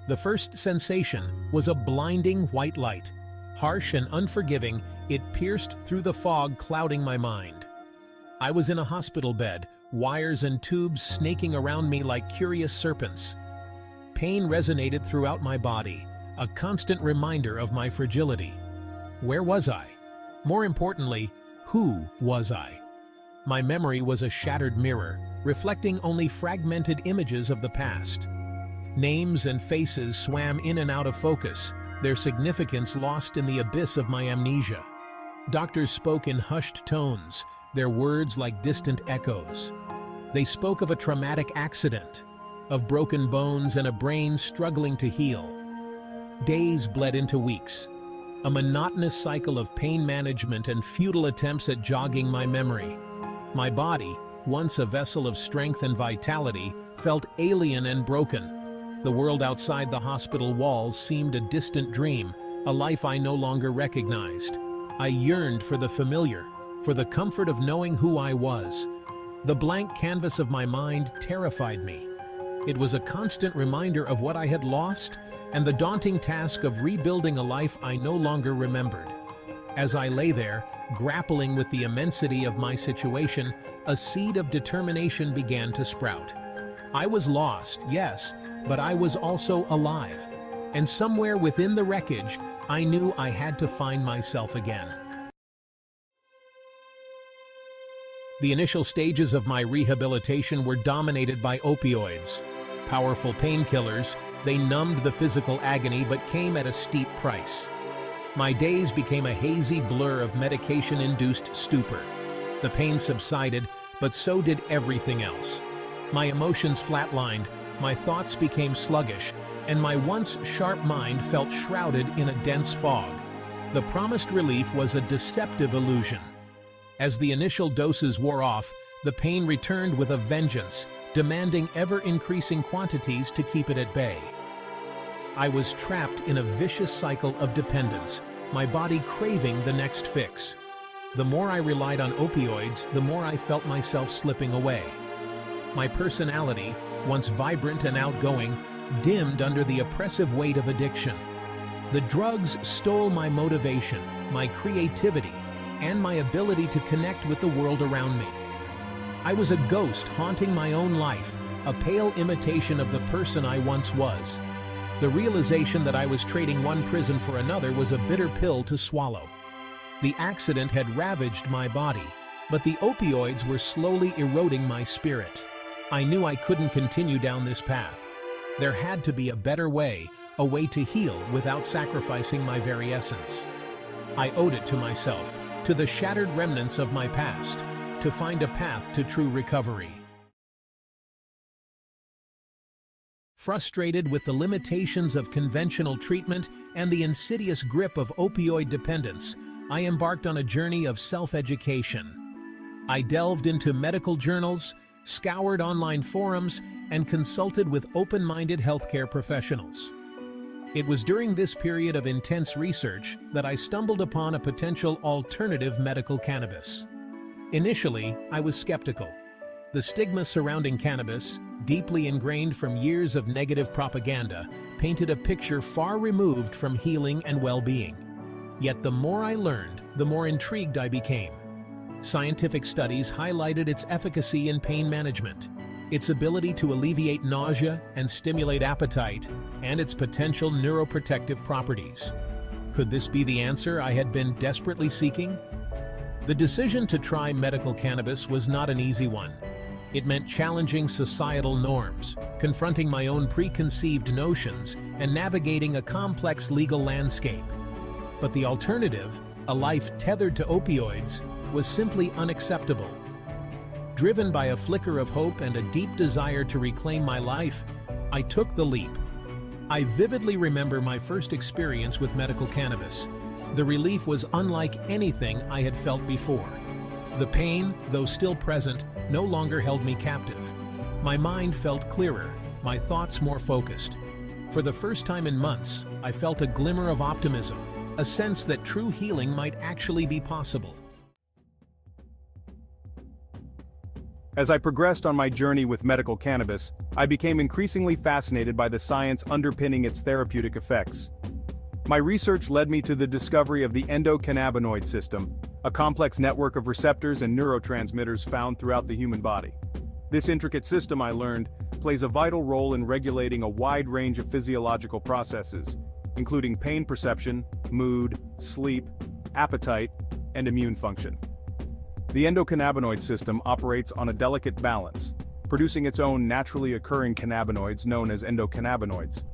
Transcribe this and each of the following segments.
The first sensation was a blinding white light. Harsh and unforgiving, it pierced through the fog clouding my mind. I was in a hospital bed, wires and tubes snaking around me like curious serpents. Pain resonated throughout my body, a constant reminder of my fragility. Where was I? More importantly, who was I? My memory was a shattered mirror, reflecting only fragmented images of the past. Names and faces swam in and out of focus, their significance lost in the abyss of my amnesia. Doctors spoke in hushed tones, their words like distant echoes. They spoke of a traumatic accident, of broken bones and a brain struggling to heal. Days bled into weeks, a monotonous cycle of pain management and futile attempts at jogging my memory. My body, once a vessel of strength and vitality, felt alien and broken. The world outside the hospital walls seemed a distant dream, a life I no longer recognized. I yearned for the familiar, for the comfort of knowing who I was. The blank canvas of my mind terrified me. It was a constant reminder of what I had lost and the daunting task of rebuilding a life I no longer remembered. As I lay there, grappling with the immensity of my situation, a seed of determination began to sprout. I was lost, yes, but I was also alive. And somewhere within the wreckage, I knew I had to find myself again. The initial stages of my rehabilitation were dominated by opioids. Powerful painkillers, they numbed the physical agony but came at a steep price. My days became a hazy blur of medication-induced stupor. The pain subsided, but so did everything else. My emotions flatlined, my thoughts became sluggish, and my once sharp mind felt shrouded in a dense fog. The promised relief was a deceptive illusion. As the initial doses wore off, the pain returned with a vengeance, demanding ever-increasing quantities to keep it at bay. I was trapped in a vicious cycle of dependence, my body craving the next fix. The more I relied on opioids, the more I felt myself slipping away. My personality, once vibrant and outgoing, dimmed under the oppressive weight of addiction. The drugs stole my motivation, my creativity, and my ability to connect with the world around me. I was a ghost haunting my own life, a pale imitation of the person I once was. The realization that I was trading one prison for another was a bitter pill to swallow. The accident had ravaged my body, but the opioids were slowly eroding my spirit. I knew I couldn't continue down this path. There had to be a better way, a way to heal without sacrificing my very essence. I owed it to myself, to the shattered remnants of my past, to find a path to true recovery. Frustrated with the limitations of conventional treatment and the insidious grip of opioid dependence, I embarked on a journey of self-education. I delved into medical journals, scoured online forums, and consulted with open-minded healthcare professionals. It was during this period of intense research that I stumbled upon a potential alternative medical cannabis. Initially, I was skeptical. The stigma surrounding cannabis, deeply ingrained from years of negative propaganda, painted a picture far removed from healing and well-being. Yet the more I learned, the more intrigued I became. Scientific studies highlighted its efficacy in pain management, its ability to alleviate nausea and stimulate appetite, and its potential neuroprotective properties. Could this be the answer I had been desperately seeking? The decision to try medical cannabis was not an easy one. It meant challenging societal norms, confronting my own preconceived notions, and navigating a complex legal landscape. But the alternative, a life tethered to opioids, was simply unacceptable. Driven by a flicker of hope and a deep desire to reclaim my life, I took the leap. I vividly remember my first experience with medical cannabis. The relief was unlike anything I had felt before. The pain, though still present, no longer held me captive. My mind felt clearer, my thoughts more focused. For the first time in months, I felt a glimmer of optimism, a sense that true healing might actually be possible. As I progressed on my journey with medical cannabis, I became increasingly fascinated by the science underpinning its therapeutic effects. My research led me to the discovery of the endocannabinoid system, a complex network of receptors and neurotransmitters found throughout the human body. This intricate system, I learned, plays a vital role in regulating a wide range of physiological processes, including pain perception, mood, sleep, appetite, and immune function. The endocannabinoid system operates on a delicate balance, producing its own naturally occurring cannabinoids known as endocannabinoids.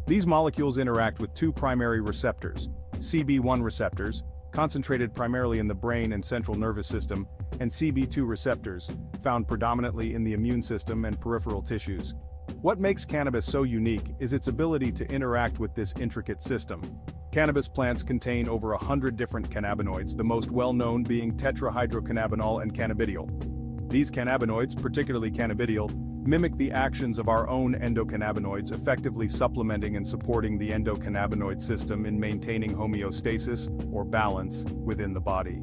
These molecules interact with two primary receptors, CB1 receptors, concentrated primarily in the brain and central nervous system, and CB2 receptors, found predominantly in the immune system and peripheral tissues. What makes cannabis so unique is its ability to interact with this intricate system. Cannabis plants contain over 100 different cannabinoids, the most well-known being tetrahydrocannabinol and cannabidiol. These cannabinoids, particularly cannabidiol, mimic the actions of our own endocannabinoids, effectively supplementing and supporting the endocannabinoid system in maintaining homeostasis, or balance, within the body.